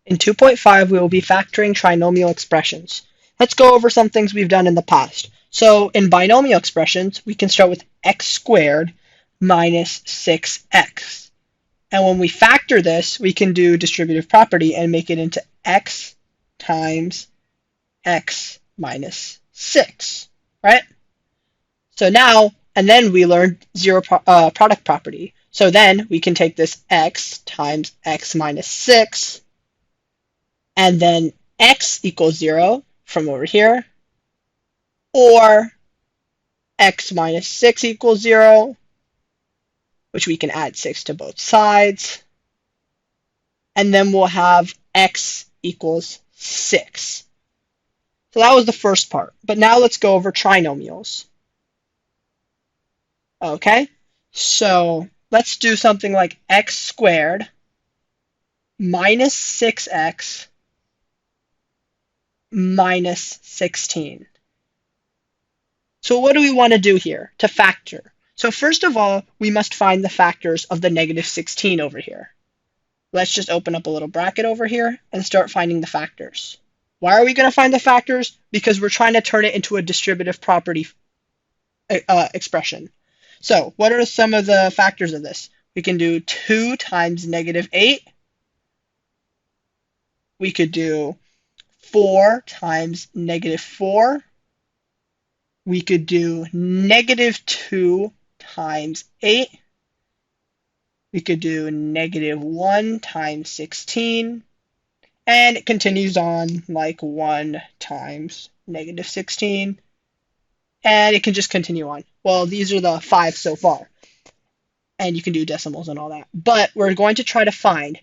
In 2.5, we will be factoring trinomial expressions. Let's go over some things we've done in the past. So in binomial expressions, we can start with x squared minus 6x. And when we factor this, we can do distributive property and make it into x times x minus 6, right? So now, and then we learned product property. So then we can take this x times x minus 6, and then x equals 0 from over here, or x minus 6 equals 0, which we can add 6 to both sides, and then we'll have x equals 6. So that was the first part. But now let's go over trinomials. Okay, so let's do something like x squared minus 6x minus 16. So what do we want to do here to factor? So first of all, we must find the factors of the negative 16 over here. Let's just open up a little bracket over here and start finding the factors. Why are we going to find the factors? Because we're trying to turn it into a distributive property expression. So what are some of the factors of this? We can do 2 times negative 8. We could do 4 times negative 4. We could do negative 2 times 8. We could do negative 1 times 16. And it continues on like 1 times negative 16. And it can just continue on. Well, these are the 5 so far. And you can do decimals and all that. But we're going to try to find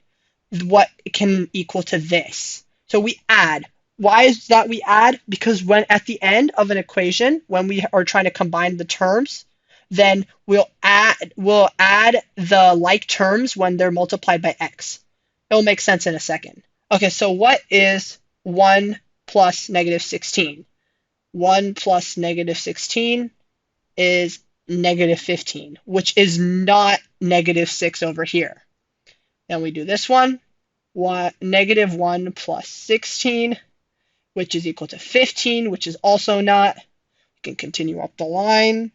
what can equal to this. So we add. Why is that we add? Because when at the end of an equation, when we are trying to combine the terms, then we'll add the like terms when they're multiplied by x. It'll make sense in a second. Okay, so what is 1 plus negative 16? 1 plus negative 16 is negative 15, which is not negative 6 over here. Then we do this one, negative 1 plus 16, which is equal to 15, which is also not. We can continue up the line.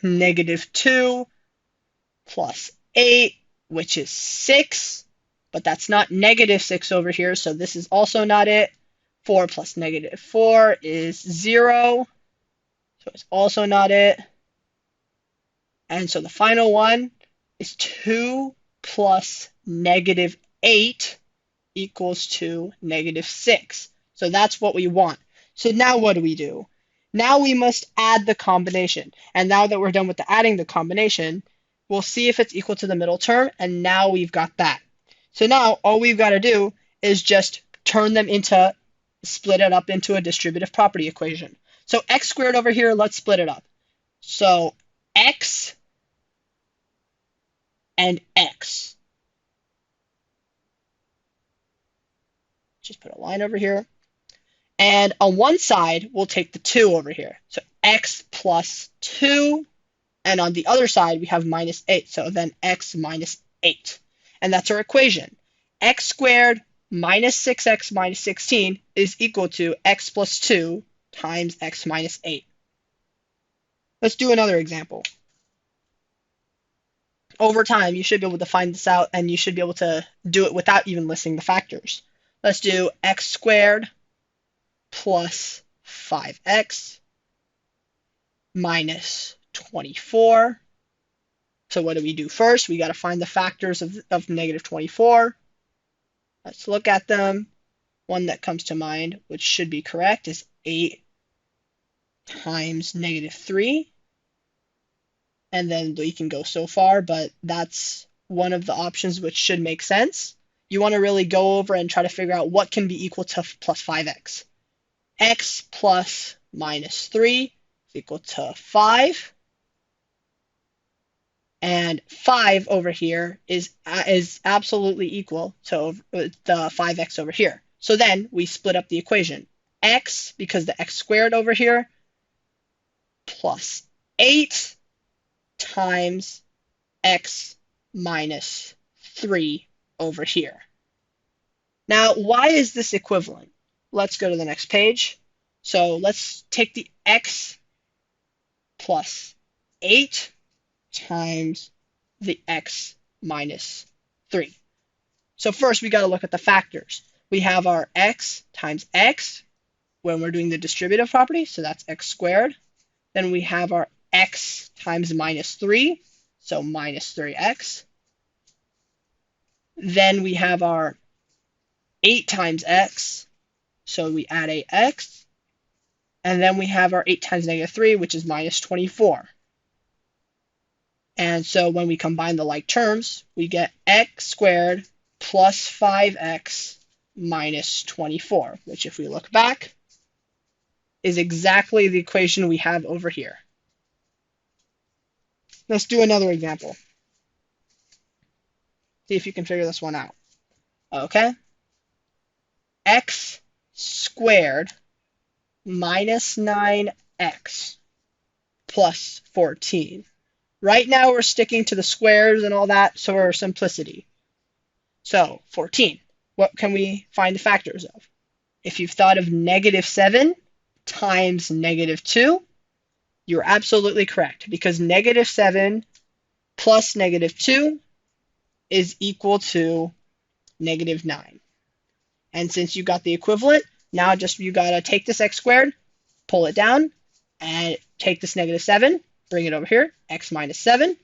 Negative 2 plus 8, which is 6, but that's not negative 6 over here, so this is also not it. 4 plus negative 4 is 0, so it's also not it. And so the final one is 2 plus negative 8 equals to negative 6. So that's what we want. So now what do? Now we must add the combination. And now that we're done with the adding the combination, we'll see if it's equal to the middle term, and now we've got that. So now all we've got to do is just split it up into a distributive property equation. So x squared over here, let's split it up. So x and x. Just put a line over here. And on one side, we'll take the 2 over here. So x plus 2. And on the other side, we have minus 8. So then x minus 8. And that's our equation. X squared minus 6x minus 16 is equal to x plus 2 times x minus 8. Let's do another example. Over time, you should be able to find this out, and you should be able to do it without even listing the factors. Let's do x squared plus 5x minus 24. So what do we do first? We got to find the factors of negative 24. Let's look at them. One that comes to mind, which should be correct, is 8 times negative 3. And then we can go so far, but that's one of the options which should make sense. You want to really go over and try to figure out what can be equal to plus 5x. X plus minus 3 is equal to 5. And 5 over here is absolutely equal to the 5x over here. So then we split up the equation. X, because the x squared over here, plus 8 times x minus 3 over here. Now, why is this equivalent? Let's go to the next page. So let's take the x plus 8 times the x minus 3. So first we got to look at the factors. We have our x times x when we're doing the distributive property, so that's x squared. Then we have our x times minus 3, so minus 3x. Then we have our 8 times x, so we add 8x. And then we have our 8 times negative 3, which is minus 24. And so when we combine the like terms, we get x squared plus 5x minus 24, which if we look back, is exactly the equation we have over here. Let's do another example. See if you can figure this one out. Okay? X squared minus 9x plus 14. Right now we're sticking to the squares and all that, so for simplicity. So 14. What can we find the factors of? If you've thought of negative 7 times negative 2, you're absolutely correct, because negative 7 plus negative 2 is equal to negative 9. And since you got the equivalent, now just you got to take this x squared, pull it down, and take this negative 7, bring it over here, x minus 7.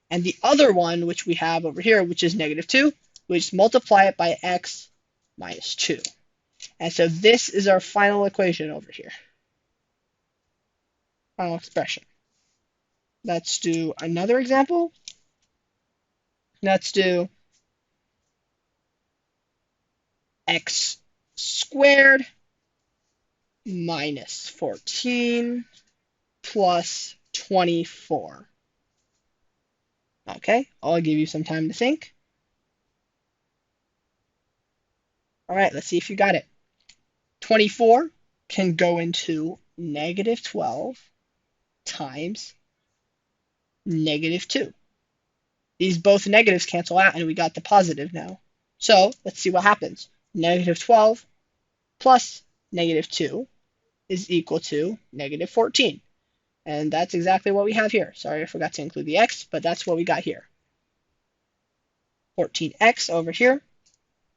And the other one, which we have over here, which is negative 2, we just multiply it by x minus 2. And so this is our final equation over here. Final expression. Let's do another example. Let's do x squared minus 14 plus 24. Okay, I'll give you some time to think. All right, let's see if you got it. 24 can go into negative 12 times negative 2. These both negatives cancel out, and we got the positive now. So let's see what happens. Negative 12 plus negative 2 is equal to negative 14. And that's exactly what we have here. Sorry, I forgot to include the x, but that's what we got here. 14x over here.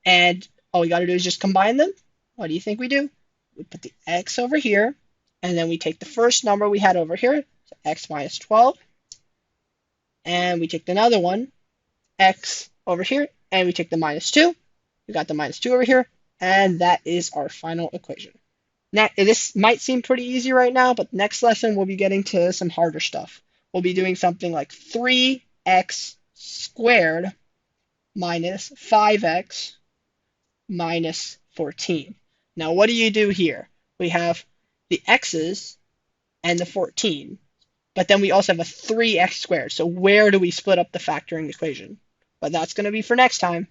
And all we got to do is just combine them. What do you think we do? We put the x over here, and then we take the first number we had over here, so x minus 12, and we take another one, x over here, and we take the minus 2. We got the minus 2 over here, and that is our final equation. Now, this might seem pretty easy right now, but next lesson we'll be getting to some harder stuff. We'll be doing something like 3x squared minus 5x minus 14. Now, what do you do here? We have the x's and the 14, but then we also have a 3x squared. So where do we split up the factoring equation? But that's going to be for next time.